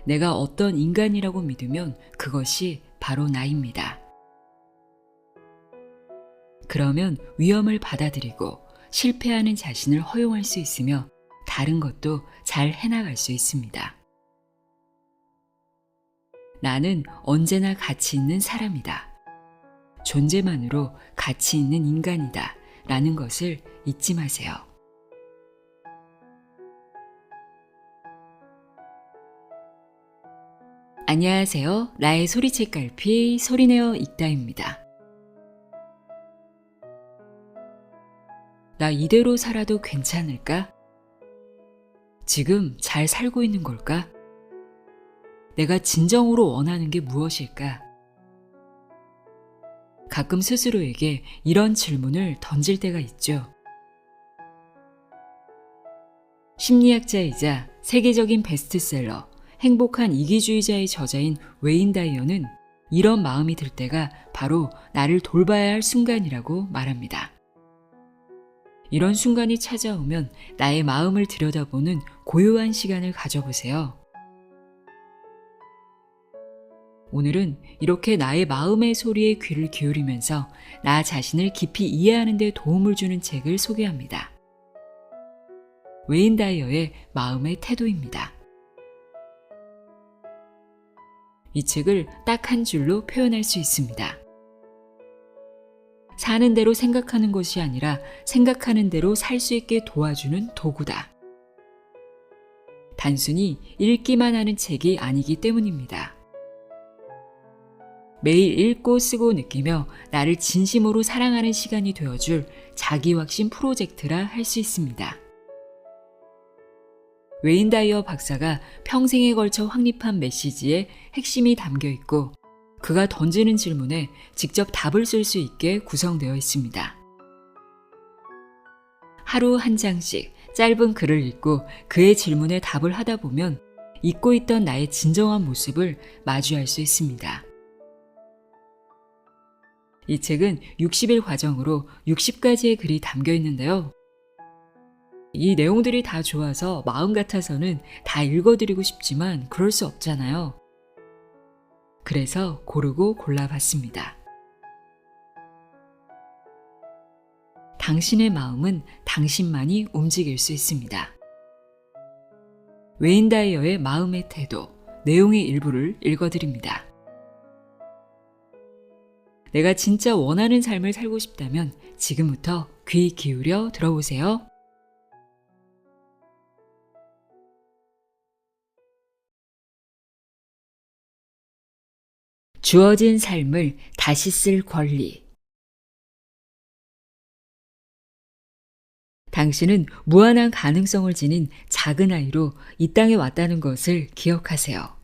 내가 어떤 인간이라고 믿으면 그것이 바로 나입니다. 그러면 위험을 받아들이고 실패하는 자신을 허용할 수 있으며 다른 것도 잘 해나갈 수 있습니다. 나는 언제나 가치 있는 사람이다. 존재만으로 가치 있는 인간이다. 라는 것을 잊지 마세요. 안녕하세요. 나의 소리책 갈피 소리내어 읽다입니다. 나 이대로 살아도 괜찮을까? 지금 잘 살고 있는 걸까? 내가 진정으로 원하는 게 무엇일까? 가끔 스스로에게 이런 질문을 던질 때가 있죠. 심리학자이자 세계적인 베스트셀러 행복한 이기주의자의 저자인 웨인 다이어는 이런 마음이 들 때가 바로 나를 돌봐야 할 순간이라고 말합니다. 이런 순간이 찾아오면 나의 마음을 들여다보는 고요한 시간을 가져보세요. 오늘은 이렇게 나의 마음의 소리에 귀를 기울이면서 나 자신을 깊이 이해하는 데 도움을 주는 책을 소개합니다. 웨인 다이어의 마음의 태도입니다. 이 책을 딱 한 줄로 표현할 수 있습니다. 사는 대로 생각하는 것이 아니라 생각하는 대로 살 수 있게 도와주는 도구다. 단순히 읽기만 하는 책이 아니기 때문입니다. 매일 읽고 쓰고 느끼며 나를 진심으로 사랑하는 시간이 되어줄 자기확신 프로젝트라 할 수 있습니다. 웨인 다이어 박사가 평생에 걸쳐 확립한 메시지에 핵심이 담겨 있고 그가 던지는 질문에 직접 답을 쓸 수 있게 구성되어 있습니다. 하루 한 장씩 짧은 글을 읽고 그의 질문에 답을 하다 보면 잊고 있던 나의 진정한 모습을 마주할 수 있습니다. 이 책은 60일 과정으로 60가지의 글이 담겨 있는데요. 이 내용들이 다 좋아서 마음 같아서는 다 읽어드리고 싶지만 그럴 수 없잖아요. 그래서 고르고 골라봤습니다. 당신의 마음은 당신만이 움직일 수 있습니다. 웨인 다이어의 마음의 태도, 내용의 일부를 읽어드립니다. 내가 진짜 원하는 삶을 살고 싶다면 지금부터 귀 기울여 들어보세요. 주어진 삶을 다시 쓸 권리. 당신은 무한한 가능성을 지닌 작은 아이로 이 땅에 왔다는 것을 기억하세요.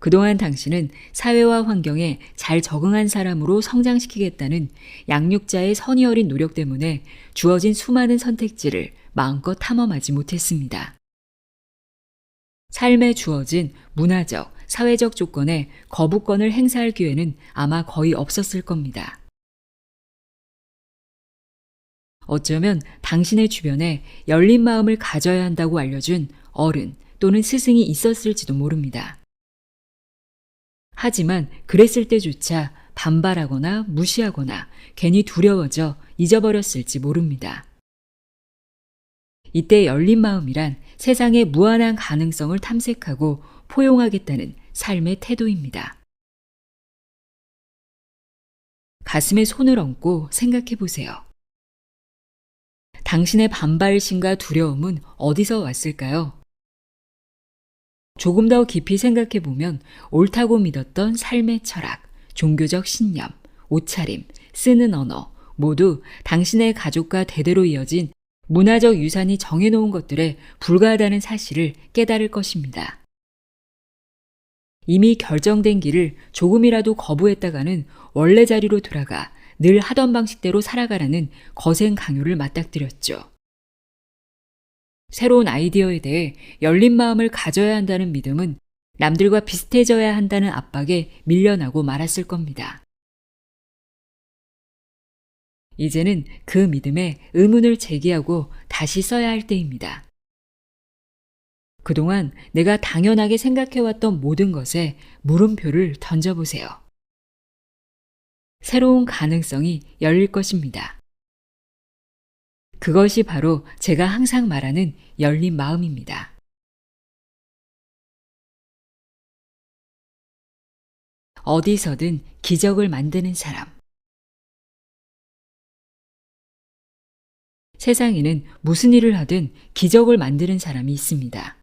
그동안 당신은 사회와 환경에 잘 적응한 사람으로 성장시키겠다는 양육자의 선의 어린 노력 때문에 주어진 수많은 선택지를 마음껏 탐험하지 못했습니다. 삶에 주어진 문화적, 사회적 조건에 거부권을 행사할 기회는 아마 거의 없었을 겁니다. 어쩌면 당신의 주변에 열린 마음을 가져야 한다고 알려준 어른 또는 스승이 있었을지도 모릅니다. 하지만 그랬을 때조차 반발하거나 무시하거나 괜히 두려워져 잊어버렸을지 모릅니다. 이때 열린 마음이란 세상의 무한한 가능성을 탐색하고 포용하겠다는 삶의 태도입니다. 가슴에 손을 얹고 생각해 보세요. 당신의 반발심과 두려움은 어디서 왔을까요? 조금 더 깊이 생각해 보면 옳다고 믿었던 삶의 철학, 종교적 신념, 옷차림, 쓰는 언어 모두 당신의 가족과 대대로 이어진 문화적 유산이 정해놓은 것들에 불과하다는 사실을 깨달을 것입니다. 이미 결정된 길을 조금이라도 거부했다가는 원래 자리로 돌아가 늘 하던 방식대로 살아가라는 거센 강요를 맞닥뜨렸죠. 새로운 아이디어에 대해 열린 마음을 가져야 한다는 믿음은 남들과 비슷해져야 한다는 압박에 밀려나고 말았을 겁니다. 이제는 그 믿음에 의문을 제기하고 다시 써야 할 때입니다. 그동안 내가 당연하게 생각해왔던 모든 것에 물음표를 던져보세요. 새로운 가능성이 열릴 것입니다. 그것이 바로 제가 항상 말하는 열린 마음입니다. 어디서든 기적을 만드는 사람. 세상에는 무슨 일을 하든 기적을 만드는 사람이 있습니다.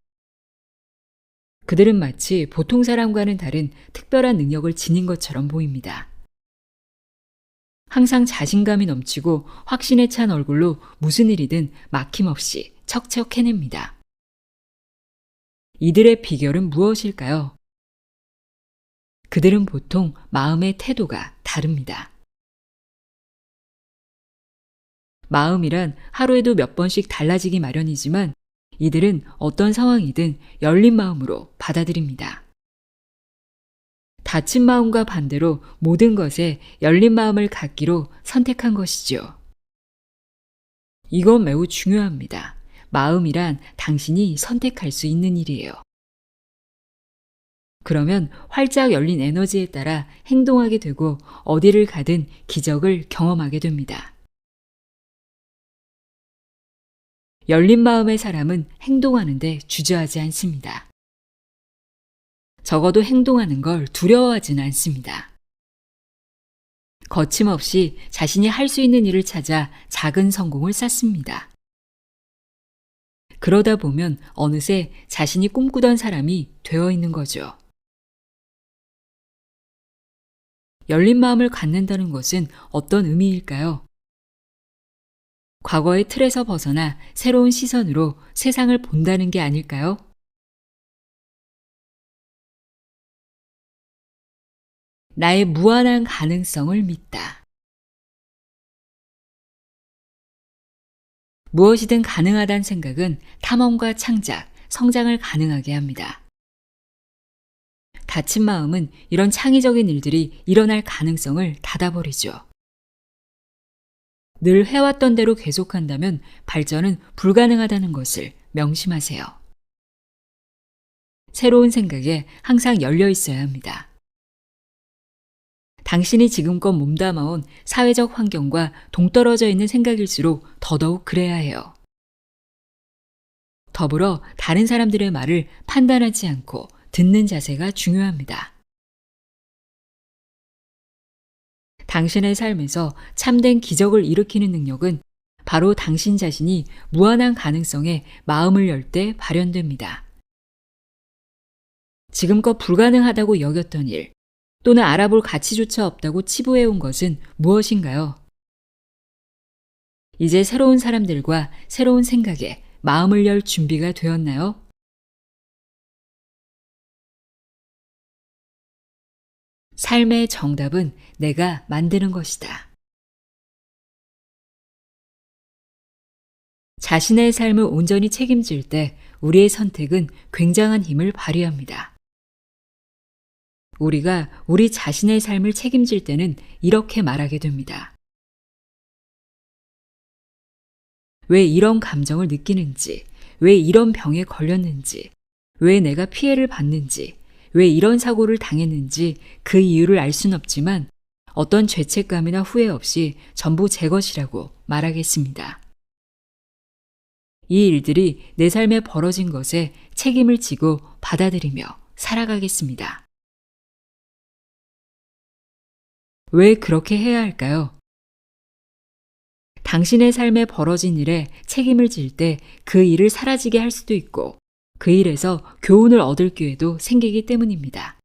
그들은 마치 보통 사람과는 다른 특별한 능력을 지닌 것처럼 보입니다. 항상 자신감이 넘치고 확신에 찬 얼굴로 무슨 일이든 막힘없이 척척 해냅니다. 이들의 비결은 무엇일까요? 그들은 보통 마음의 태도가 다릅니다. 마음이란 하루에도 몇 번씩 달라지기 마련이지만 이들은 어떤 상황이든 열린 마음으로 받아들입니다. 닫힌 마음과 반대로 모든 것에 열린 마음을 갖기로 선택한 것이죠. 이건 매우 중요합니다. 마음이란 당신이 선택할 수 있는 일이에요. 그러면 활짝 열린 에너지에 따라 행동하게 되고 어디를 가든 기적을 경험하게 됩니다. 열린 마음의 사람은 행동하는데 주저하지 않습니다. 적어도 행동하는 걸 두려워하지는 않습니다. 거침없이 자신이 할 수 있는 일을 찾아 작은 성공을 쌓습니다. 그러다 보면 어느새 자신이 꿈꾸던 사람이 되어 있는 거죠. 열린 마음을 갖는다는 것은 어떤 의미일까요? 과거의 틀에서 벗어나 새로운 시선으로 세상을 본다는 게 아닐까요? 나의 무한한 가능성을 믿다. 무엇이든 가능하다는 생각은 탐험과 창작, 성장을 가능하게 합니다. 닫힌 마음은 이런 창의적인 일들이 일어날 가능성을 닫아버리죠. 늘 해왔던 대로 계속한다면 발전은 불가능하다는 것을 명심하세요. 새로운 생각에 항상 열려 있어야 합니다. 당신이 지금껏 몸담아온 사회적 환경과 동떨어져 있는 생각일수록 더더욱 그래야 해요. 더불어 다른 사람들의 말을 판단하지 않고 듣는 자세가 중요합니다. 당신의 삶에서 참된 기적을 일으키는 능력은 바로 당신 자신이 무한한 가능성에 마음을 열 때 발현됩니다. 지금껏 불가능하다고 여겼던 일, 또는 알아볼 가치조차 없다고 치부해온 것은 무엇인가요? 이제 새로운 사람들과 새로운 생각에 마음을 열 준비가 되었나요? 삶의 정답은 내가 만드는 것이다. 자신의 삶을 온전히 책임질 때 우리의 선택은 굉장한 힘을 발휘합니다. 우리가 우리 자신의 삶을 책임질 때는 이렇게 말하게 됩니다. 왜 이런 감정을 느끼는지, 왜 이런 병에 걸렸는지, 왜 내가 피해를 받는지, 왜 이런 사고를 당했는지 그 이유를 알 순 없지만 어떤 죄책감이나 후회 없이 전부 제 것이라고 말하겠습니다. 이 일들이 내 삶에 벌어진 것에 책임을 지고 받아들이며 살아가겠습니다. 왜 그렇게 해야 할까요? 당신의 삶에 벌어진 일에 책임을 질 때 그 일을 사라지게 할 수도 있고 그 일에서 교훈을 얻을 기회도 생기기 때문입니다.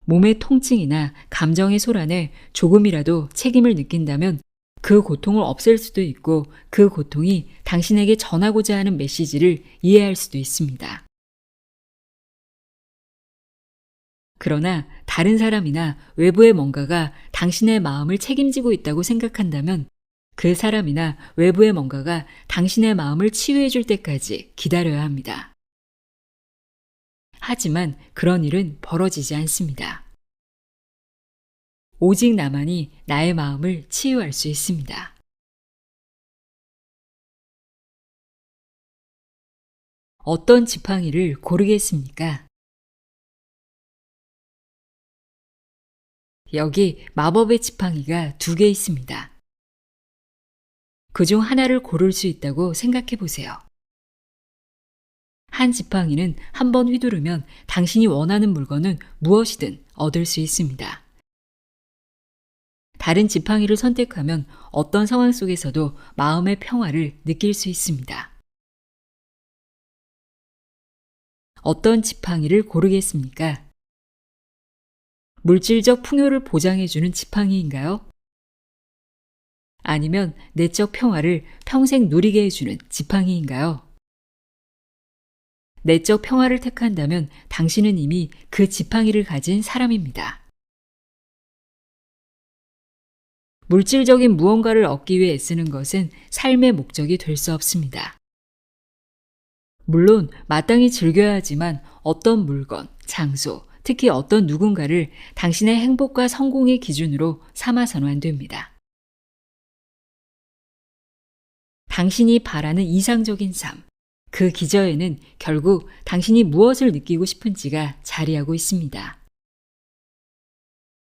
몸의 통증이나 감정의 소란에 조금이라도 책임을 느낀다면 그 고통을 없앨 수도 있고 그 고통이 당신에게 전하고자 하는 메시지를 이해할 수도 있습니다. 그러나 다른 사람이나 외부의 뭔가가 당신의 마음을 책임지고 있다고 생각한다면 그 사람이나 외부의 뭔가가 당신의 마음을 치유해 줄 때까지 기다려야 합니다. 하지만 그런 일은 벌어지지 않습니다. 오직 나만이 나의 마음을 치유할 수 있습니다. 어떤 지팡이를 고르겠습니까? 여기 마법의 지팡이가 2개 있습니다. 그중 하나를 고를 수 있다고 생각해 보세요. 한 지팡이는 한 번 휘두르면 당신이 원하는 물건은 무엇이든 얻을 수 있습니다. 다른 지팡이를 선택하면 어떤 상황 속에서도 마음의 평화를 느낄 수 있습니다. 어떤 지팡이를 고르겠습니까? 물질적 풍요를 보장해주는 지팡이인가요? 아니면 내적 평화를 평생 누리게 해주는 지팡이인가요? 내적 평화를 택한다면 당신은 이미 그 지팡이를 가진 사람입니다. 물질적인 무언가를 얻기 위해 애쓰는 것은 삶의 목적이 될 수 없습니다. 물론 마땅히 즐겨야 하지만 어떤 물건, 장소, 특히 어떤 누군가를 당신의 행복과 성공의 기준으로 삼아서는 안 됩니다. 당신이 바라는 이상적인 삶, 그 기저에는 결국 당신이 무엇을 느끼고 싶은지가 자리하고 있습니다.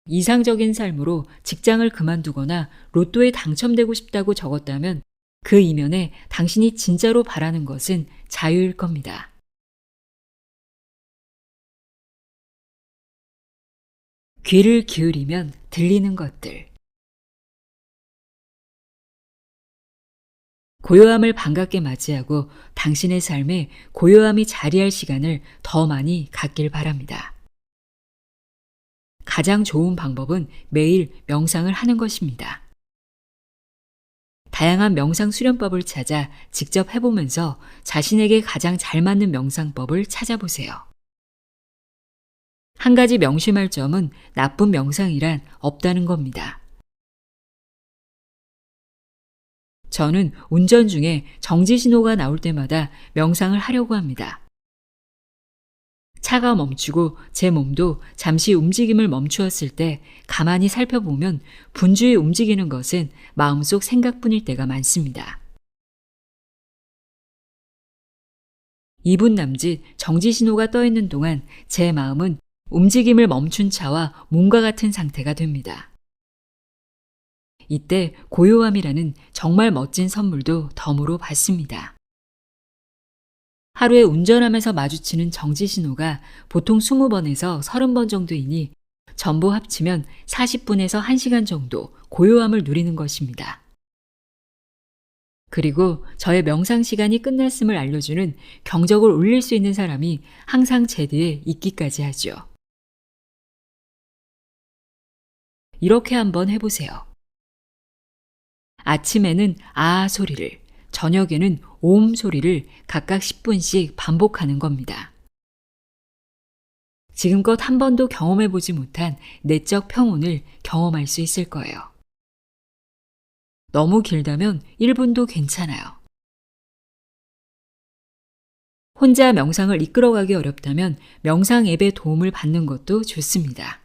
이상적인 삶으로 직장을 그만두거나 로또에 당첨되고 싶다고 적었다면 그 이면에 당신이 진짜로 바라는 것은 자유일 겁니다. 귀를 기울이면 들리는 것들. 고요함을 반갑게 맞이하고 당신의 삶에 고요함이 자리할 시간을 더 많이 갖길 바랍니다. 가장 좋은 방법은 매일 명상을 하는 것입니다. 다양한 명상 수련법을 찾아 직접 해보면서 자신에게 가장 잘 맞는 명상법을 찾아보세요. 한 가지 명심할 점은 나쁜 명상이란 없다는 겁니다. 저는 운전 중에 정지 신호가 나올 때마다 명상을 하려고 합니다. 차가 멈추고 제 몸도 잠시 움직임을 멈추었을 때 가만히 살펴보면 분주히 움직이는 것은 마음속 생각뿐일 때가 많습니다. 2분 남짓 정지 신호가 떠 있는 동안 제 마음은 움직임을 멈춘 차와 몸과 같은 상태가 됩니다. 이때 고요함이라는 정말 멋진 선물도 덤으로 받습니다. 하루에 운전하면서 마주치는 정지 신호가 보통 20번에서 30번 정도이니 전부 합치면 40분에서 1시간 정도 고요함을 누리는 것입니다. 그리고 저의 명상 시간이 끝났음을 알려주는 경적을 울릴 수 있는 사람이 항상 제 뒤에 있기까지 하죠. 이렇게 한번 해보세요. 아침에는 아 소리를, 저녁에는 옴 소리를 각각 10분씩 반복하는 겁니다. 지금껏 한 번도 경험해보지 못한 내적 평온을 경험할 수 있을 거예요. 너무 길다면 1분도 괜찮아요. 혼자 명상을 이끌어가기 어렵다면 명상 앱의 도움을 받는 것도 좋습니다.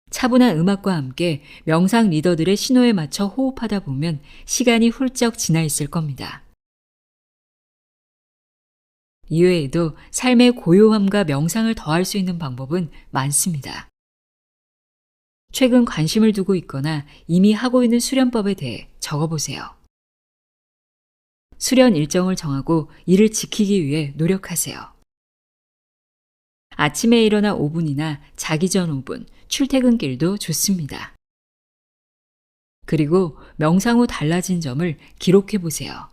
차분한 음악과 함께 명상 리더들의 신호에 맞춰 호흡하다 보면 시간이 훌쩍 지나 있을 겁니다. 이외에도 삶의 고요함과 명상을 더할 수 있는 방법은 많습니다. 최근 관심을 두고 있거나 이미 하고 있는 수련법에 대해 적어보세요. 수련 일정을 정하고 이를 지키기 위해 노력하세요. 아침에 일어나 5분이나 자기 전 5분, 출퇴근길도 좋습니다. 그리고 명상 후 달라진 점을 기록해 보세요.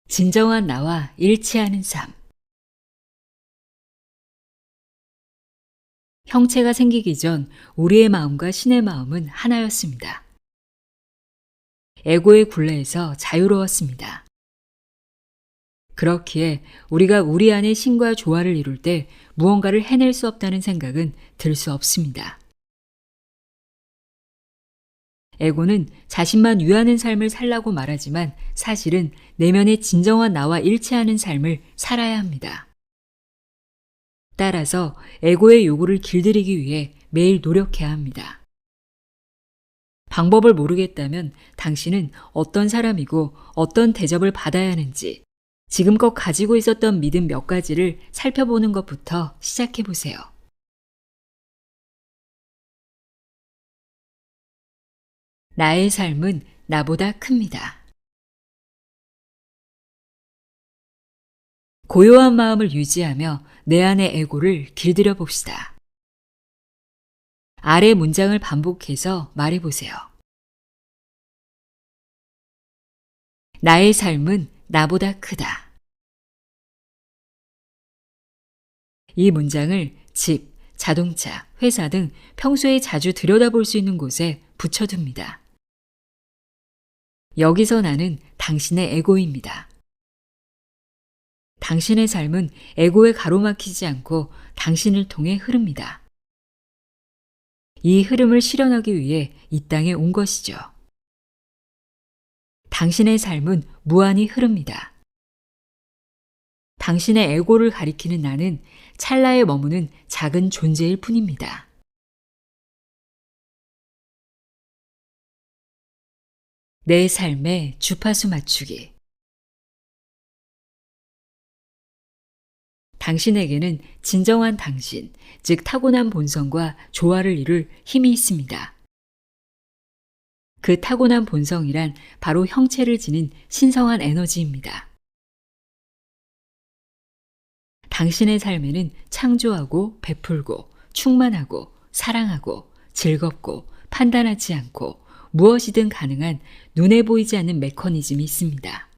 진정한 나와 일치하는 삶. 형체가 생기기 전 우리의 마음과 신의 마음은 하나였습니다. 에고의 굴레에서 자유로웠습니다. 그렇기에 우리가 우리 안의 신과 조화를 이룰 때 무언가를 해낼 수 없다는 생각은 들 수 없습니다. 에고는 자신만 위하는 삶을 살라고 말하지만 사실은 내면의 진정한 나와 일치하는 삶을 살아야 합니다. 따라서 에고의 요구를 길들이기 위해 매일 노력해야 합니다. 방법을 모르겠다면 당신은 어떤 사람이고 어떤 대접을 받아야 하는지 지금껏 가지고 있었던 믿음 몇 가지를 살펴보는 것부터 시작해 보세요. 나의 삶은 나보다 큽니다. 고요한 마음을 유지하며 내 안의 에고를 길들여 봅시다. 아래 문장을 반복해서 말해보세요. 나의 삶은 나보다 크다. 이 문장을 집, 자동차, 회사 등 평소에 자주 들여다볼 수 있는 곳에 붙여둡니다. 여기서 나는 당신의 에고입니다. 당신의 삶은 에고에 가로막히지 않고 당신을 통해 흐릅니다. 이 흐름을 실현하기 위해 이 땅에 온 것이죠. 당신의 삶은 무한히 흐릅니다. 당신의 에고를 가리키는 나는 찰나에 머무는 작은 존재일 뿐입니다. 내 삶의 주파수 맞추기. 당신에게는 진정한 당신, 즉 타고난 본성과 조화를 이룰 힘이 있습니다. 그 타고난 본성이란 바로 형체를 지닌 신성한 에너지입니다. 당신의 삶에는 창조하고 베풀고 충만하고 사랑하고 즐겁고 판단하지 않고 무엇이든 가능한 눈에 보이지 않는 메커니즘이 있습니다.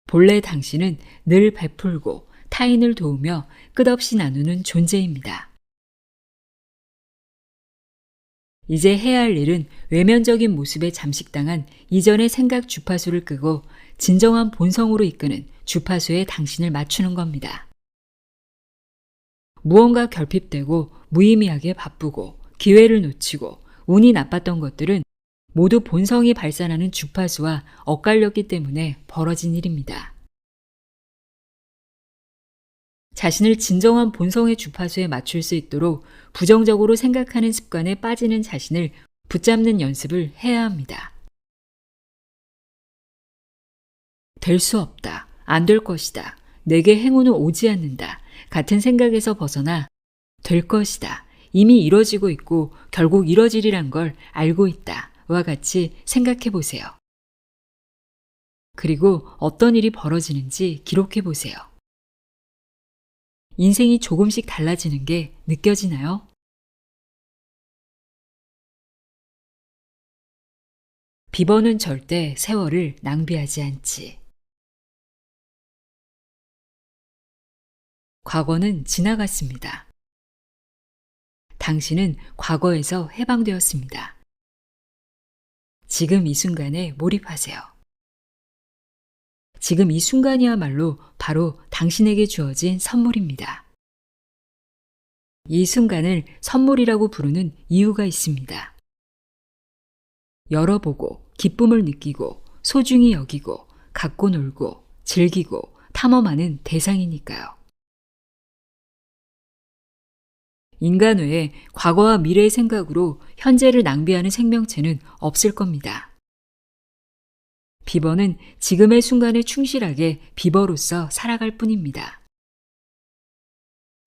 본래 당신은 늘 베풀고 타인을 도우며 끝없이 나누는 존재입니다. 이제 해야 할 일은 외면적인 모습에 잠식당한 이전의 생각 주파수를 끄고 진정한 본성으로 이끄는 주파수에 당신을 맞추는 겁니다. 무언가 결핍되고 무의미하게 바쁘고 기회를 놓치고 운이 나빴던 것들은 모두 본성이 발산하는 주파수와 엇갈렸기 때문에 벌어진 일입니다. 자신을 진정한 본성의 주파수에 맞출 수 있도록 부정적으로 생각하는 습관에 빠지는 자신을 붙잡는 연습을 해야 합니다. 될 수 없다. 안 될 것이다. 내게 행운은 오지 않는다. 같은 생각에서 벗어나 될 것이다. 이미 이뤄지고 있고 결국 이뤄지리란 걸 알고 있다. 와 같이 생각해 보세요. 그리고 어떤 일이 벌어지는지 기록해 보세요. 인생이 조금씩 달라지는 게 느껴지나요? 비번은 절대 세월을 낭비하지 않지. 과거는 지나갔습니다. 당신은 과거에서 해방되었습니다. 지금 이 순간에 몰입하세요. 지금 이 순간이야말로 바로 당신에게 주어진 선물입니다. 이 순간을 선물이라고 부르는 이유가 있습니다. 열어보고 기쁨을 느끼고 소중히 여기고 갖고 놀고 즐기고 탐험하는 대상이니까요. 인간 외에 과거와 미래의 생각으로 현재를 낭비하는 생명체는 없을 겁니다. 비버는 지금의 순간에 충실하게 비버로서 살아갈 뿐입니다.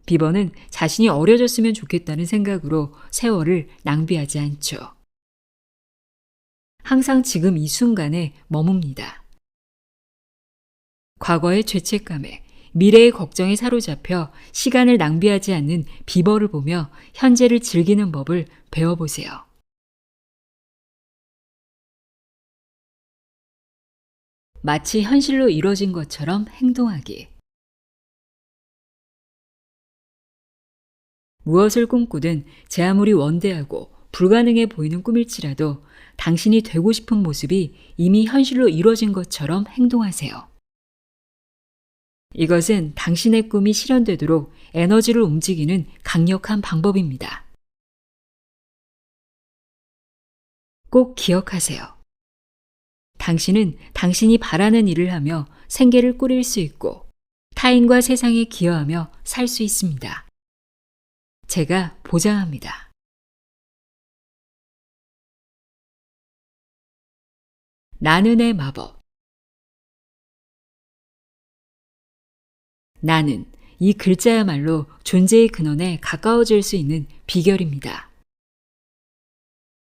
비버는 자신이 어려졌으면 좋겠다는 생각으로 세월을 낭비하지 않죠. 항상 지금 이 순간에 머뭅니다. 과거의 죄책감에 미래의 걱정에 사로잡혀 시간을 낭비하지 않는 비버를 보며 현재를 즐기는 법을 배워보세요. 마치 현실로 이뤄진 것처럼 행동하기. 무엇을 꿈꾸든 제 아무리 원대하고 불가능해 보이는 꿈일지라도 당신이 되고 싶은 모습이 이미 현실로 이루어진 것처럼 행동하세요. 이것은 당신의 꿈이 실현되도록 에너지를 움직이는 강력한 방법입니다. 꼭 기억하세요. 당신은 당신이 바라는 일을 하며 생계를 꾸릴 수 있고 타인과 세상에 기여하며 살 수 있습니다. 제가 보장합니다. 나는의 마법. 나는 이 글자야말로 존재의 근원에 가까워질 수 있는 비결입니다.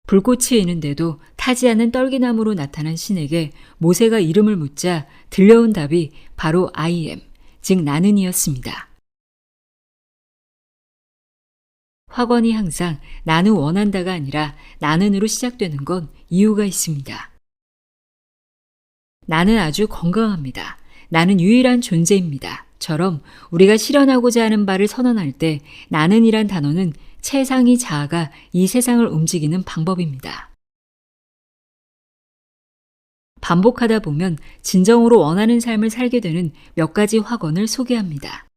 불꽃이 있는데도 타지 않은 떨기나무로 나타난 신에게 모세가 이름을 묻자 들려온 답이 바로 I am, 즉 나는이었습니다. 확언이 항상 나는 원한다가 아니라 나는으로 시작되는 건 이유가 있습니다. 나는 아주 건강합니다. 나는 유일한 존재입니다. 처럼 우리가 실현하고자 하는 바를 선언할 때 나는이란 단어는 최상위 자아가 이 세상을 움직이는 방법입니다. 반복하다 보면 진정으로 원하는 삶을 살게 되는 몇 가지 확언을 소개합니다.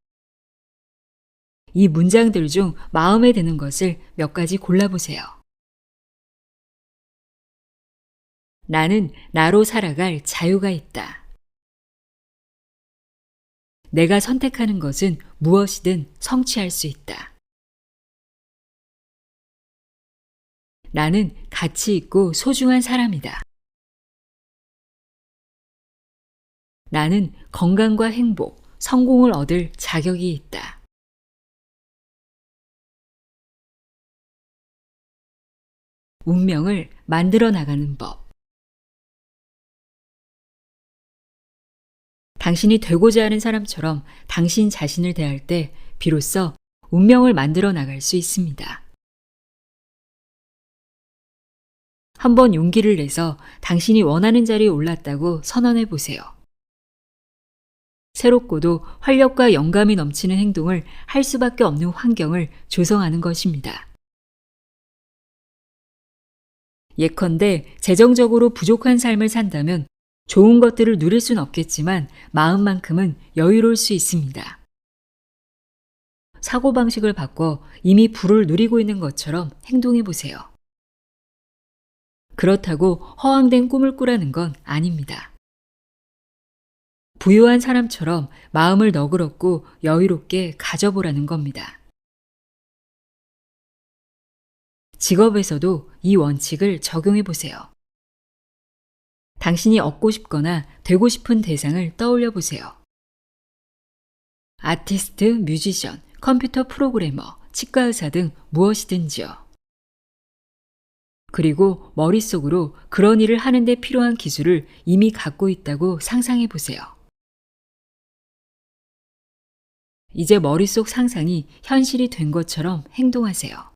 이 문장들 중 마음에 드는 것을 몇 가지 골라보세요. 나는 나로 살아갈 자유가 있다. 내가 선택하는 것은 무엇이든 성취할 수 있다. 나는 가치 있고 소중한 사람이다. 나는 건강과 행복, 성공을 얻을 자격이 있다. 운명을 만들어 나가는 법. 당신이 되고자 하는 사람처럼 당신 자신을 대할 때 비로소 운명을 만들어 나갈 수 있습니다. 한번 용기를 내서 당신이 원하는 자리에 올랐다고 선언해 보세요. 새롭고도 활력과 영감이 넘치는 행동을 할 수밖에 없는 환경을 조성하는 것입니다. 예컨대 재정적으로 부족한 삶을 산다면 좋은 것들을 누릴 순 없겠지만 마음만큼은 여유로울 수 있습니다. 사고방식을 바꿔 이미 부를 누리고 있는 것처럼 행동해 보세요. 그렇다고 허황된 꿈을 꾸라는 건 아닙니다. 부유한 사람처럼 마음을 너그럽고 여유롭게 가져보라는 겁니다. 직업에서도 이 원칙을 적용해 보세요. 당신이 얻고 싶거나 되고 싶은 대상을 떠올려 보세요. 아티스트, 뮤지션, 컴퓨터 프로그래머, 치과의사 등 무엇이든지요. 그리고 머릿속으로 그런 일을 하는 데 필요한 기술을 이미 갖고 있다고 상상해 보세요. 이제 머릿속 상상이 현실이 된 것처럼 행동하세요.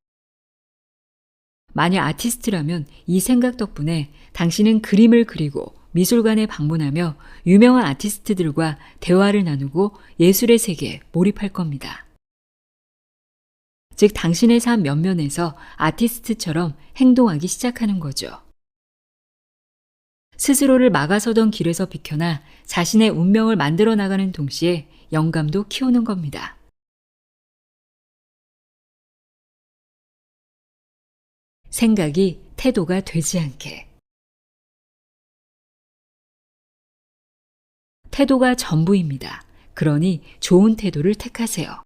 만약 아티스트라면 이 생각 덕분에 당신은 그림을 그리고 미술관에 방문하며 유명한 아티스트들과 대화를 나누고 예술의 세계에 몰입할 겁니다. 즉 당신의 삶 면면에서 아티스트처럼 행동하기 시작하는 거죠. 스스로를 막아서던 길에서 비켜나 자신의 운명을 만들어 나가는 동시에 영감도 키우는 겁니다. 생각이 태도가 되지 않게. 태도가 전부입니다. 그러니 좋은 태도를 택하세요.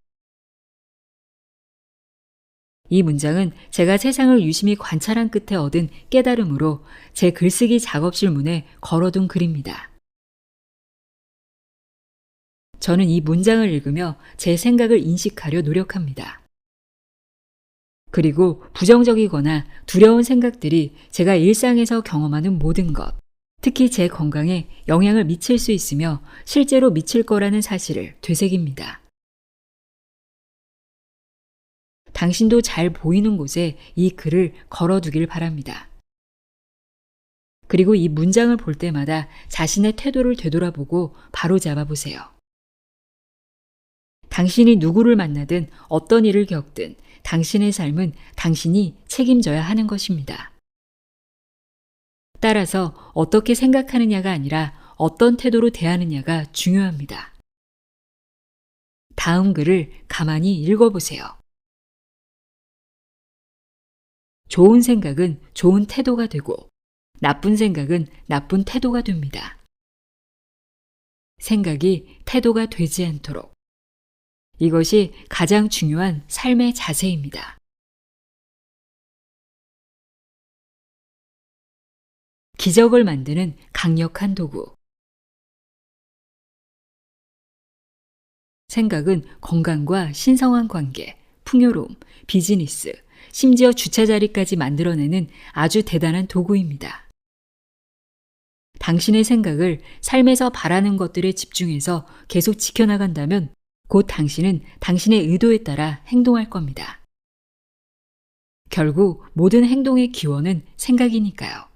이 문장은 제가 세상을 유심히 관찰한 끝에 얻은 깨달음으로 제 글쓰기 작업실 문에 걸어둔 글입니다. 저는 이 문장을 읽으며 제 생각을 인식하려 노력합니다. 그리고 부정적이거나 두려운 생각들이 제가 일상에서 경험하는 모든 것, 특히 제 건강에 영향을 미칠 수 있으며 실제로 미칠 거라는 사실을 되새깁니다. 당신도 잘 보이는 곳에 이 글을 걸어두길 바랍니다. 그리고 이 문장을 볼 때마다 자신의 태도를 되돌아보고 바로잡아 보세요. 당신이 누구를 만나든 어떤 일을 겪든 당신의 삶은 당신이 책임져야 하는 것입니다. 따라서 어떻게 생각하느냐가 아니라 어떤 태도로 대하느냐가 중요합니다. 다음 글을 가만히 읽어보세요. 좋은 생각은 좋은 태도가 되고 나쁜 생각은 나쁜 태도가 됩니다. 생각이 태도가 되지 않도록. 이것이 가장 중요한 삶의 자세입니다. 기적을 만드는 강력한 도구. 생각은 건강과 신성한 관계, 풍요로움, 비즈니스, 심지어 주차 자리까지 만들어내는 아주 대단한 도구입니다. 당신의 생각을 삶에서 바라는 것들에 집중해서 계속 지켜나간다면 곧 당신은 당신의 의도에 따라 행동할 겁니다. 결국 모든 행동의 기원은 생각이니까요.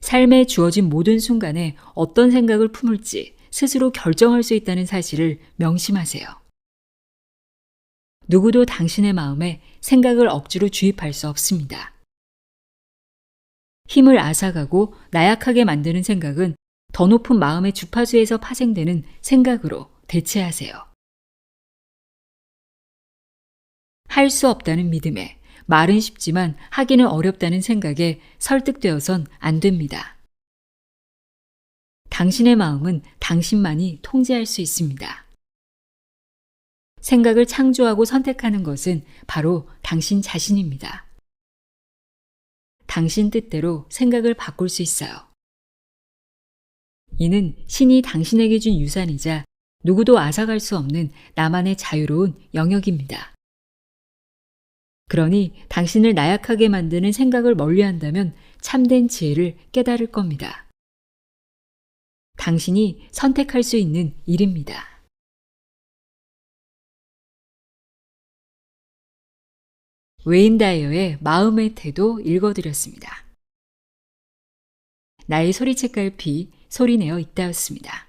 삶에 주어진 모든 순간에 어떤 생각을 품을지 스스로 결정할 수 있다는 사실을 명심하세요. 누구도 당신의 마음에 생각을 억지로 주입할 수 없습니다. 힘을 앗아가고 나약하게 만드는 생각은 더 높은 마음의 주파수에서 파생되는 생각으로 대체하세요. 할 수 없다는 믿음에, 말은 쉽지만 하기는 어렵다는 생각에 설득되어선 안 됩니다. 당신의 마음은 당신만이 통제할 수 있습니다. 생각을 창조하고 선택하는 것은 바로 당신 자신입니다. 당신 뜻대로 생각을 바꿀 수 있어요. 이는 신이 당신에게 준 유산이자 누구도 앗아갈 수 없는 나만의 자유로운 영역입니다. 그러니 당신을 나약하게 만드는 생각을 멀리한다면 참된 지혜를 깨달을 겁니다. 당신이 선택할 수 있는 일입니다. 웨인 다이어의 마음의 태도 읽어드렸습니다. 나의 소리책갈 피 소리내어 있다였습니다.